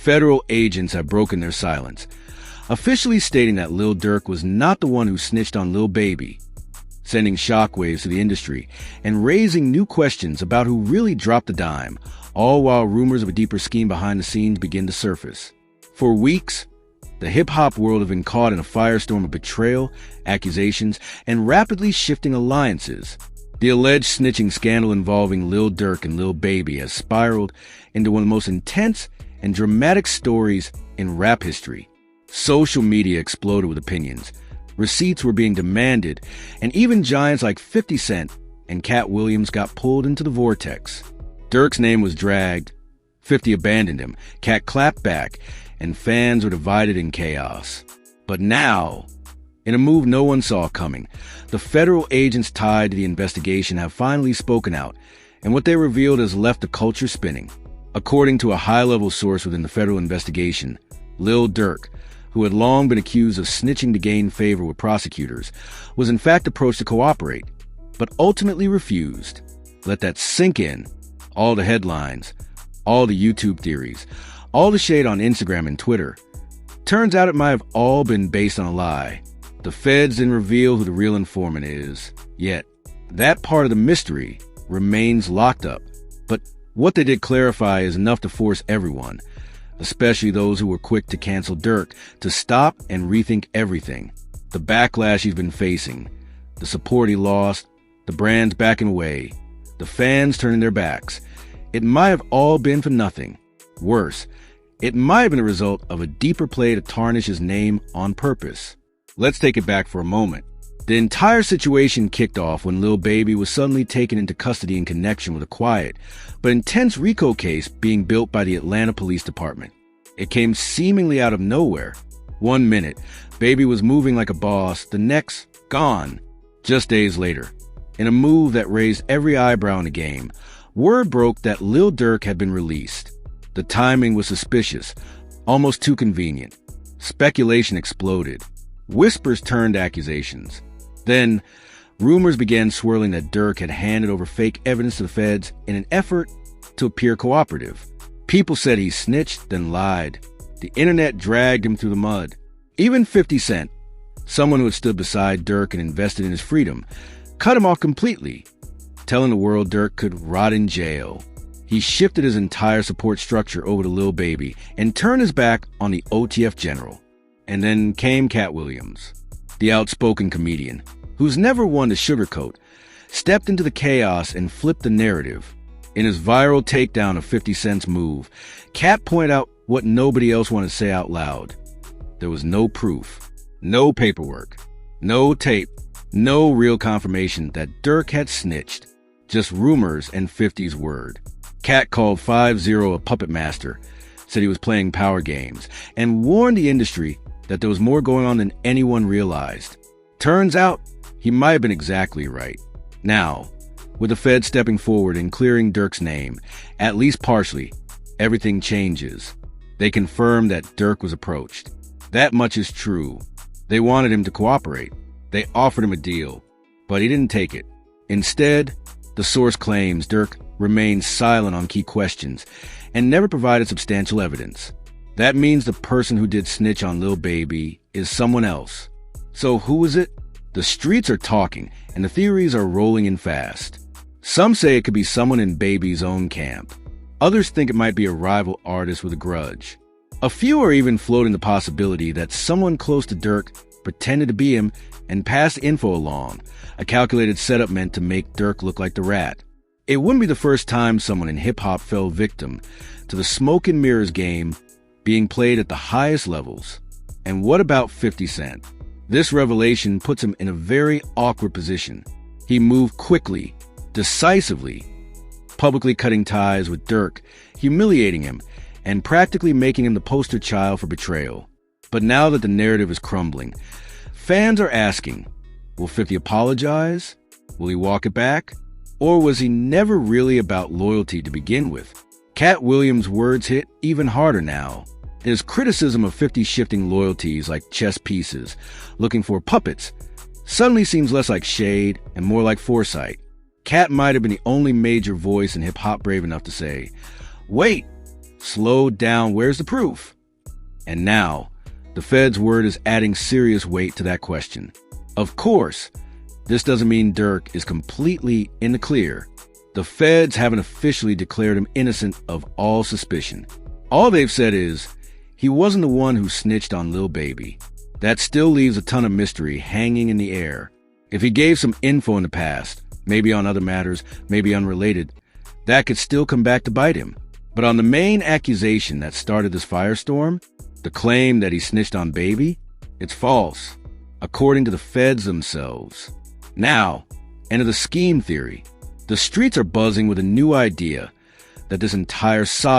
Federal agents have broken their silence, officially stating that Lil Durk was not the one who snitched on Lil Baby, sending shockwaves to the industry and raising new questions about who really dropped the dime, all while rumors of a deeper scheme behind the scenes begin to surface. For weeks, the hip-hop world has been caught in a firestorm of betrayal, accusations, and rapidly shifting alliances. The alleged snitching scandal involving Lil Durk and Lil Baby has spiraled into one of the most intense and dramatic stories in rap history. Social media exploded with opinions. Receipts were being demanded, and even giants like 50 Cent and Katt Williams got pulled into the vortex. Durk's name was dragged, 50 abandoned him, Katt clapped back, and fans were divided in chaos. But now, in a move no one saw coming, the federal agents tied to the investigation have finally spoken out, and what they revealed has left the culture spinning. According to a high-level source within the federal investigation, Lil Durk, who had long been accused of snitching to gain favor with prosecutors, was in fact approached to cooperate, but ultimately refused. Let that sink in. All the headlines, all the YouTube theories, all the shade on Instagram and Twitter. Turns out it might have all been based on a lie. The feds didn't reveal who the real informant is, yet that part of the mystery remains locked up. But what they did clarify is enough to force everyone, especially those who were quick to cancel Durk, to stop and rethink everything. The backlash he's been facing, the support he lost, the brands backing away, the fans turning their backs. It might have all been for nothing. Worse, it might have been a result of a deeper play to tarnish his name on purpose. Let's take it back for a moment. The entire situation kicked off when Lil Baby was suddenly taken into custody in connection with a quiet but intense RICO case being built by the Atlanta Police Department. It came seemingly out of nowhere. 1 minute, Baby was moving like a boss, the next, gone. Just days later, in a move that raised every eyebrow in the game, word broke that Lil Durk had been released. The timing was suspicious, almost too convenient. Speculation exploded. Whispers turned accusations. Then, rumors began swirling that Durk had handed over fake evidence to the feds in an effort to appear cooperative. People said he snitched, then lied. The internet dragged him through the mud. Even 50 Cent, someone who had stood beside Durk and invested in his freedom, cut him off completely, telling the world Durk could rot in jail. He shifted his entire support structure over to Lil Baby and turned his back on the OTF general. And then came Katt Williams, the outspoken comedian, who's never one to sugarcoat, stepped into the chaos and flipped the narrative. In his viral takedown of 50 Cent's move, Katt pointed out what nobody else wanted to say out loud. There was no proof, no paperwork, no tape, no real confirmation that Durk had snitched, just rumors and 50's word. Katt called 50 a puppet master, said he was playing power games, and warned the industry that there was more going on than anyone realized. Turns out, he might have been exactly right. Now, with the Fed stepping forward and clearing Durk's name, at least partially, everything changes. They confirm that Durk was approached. That much is true. They wanted him to cooperate. They offered him a deal, but he didn't take it. Instead, the source claims Durk remained silent on key questions and never provided substantial evidence. That means the person who did snitch on Lil Baby is someone else. So who is it? The streets are talking, and the theories are rolling in fast. Some say it could be someone in Baby's own camp. Others think it might be a rival artist with a grudge. A few are even floating the possibility that someone close to Durk pretended to be him and passed info along, a calculated setup meant to make Durk look like the rat. It wouldn't be the first time someone in hip-hop fell victim to the smoke and mirrors game being played at the highest levels. And what about 50 Cent? This revelation puts him in a very awkward position. He moved quickly, decisively, publicly cutting ties with Durk, humiliating him, and practically making him the poster child for betrayal. But now that the narrative is crumbling, fans are asking, will 50 apologize? Will he walk it back? Or was he never really about loyalty to begin with? Katt Williams' words hit even harder now. His criticism of 50 shifting loyalties like chess pieces, looking for puppets, suddenly seems less like shade and more like foresight. Katt might have been the only major voice in hip-hop brave enough to say, wait, slow down, where's the proof? And now, the Fed's word is adding serious weight to that question. Of course, this doesn't mean Durk is completely in the clear. The Feds haven't officially declared him innocent of all suspicion. All they've said is, he wasn't the one who snitched on Lil Baby. That still leaves a ton of mystery hanging in the air. If he gave some info in the past, maybe on other matters, maybe unrelated, that could still come back to bite him. But on the main accusation that started this firestorm, the claim that he snitched on Baby, it's false, according to the Feds themselves. Now, enter the scheme theory. The streets are buzzing with a new idea that this entire saga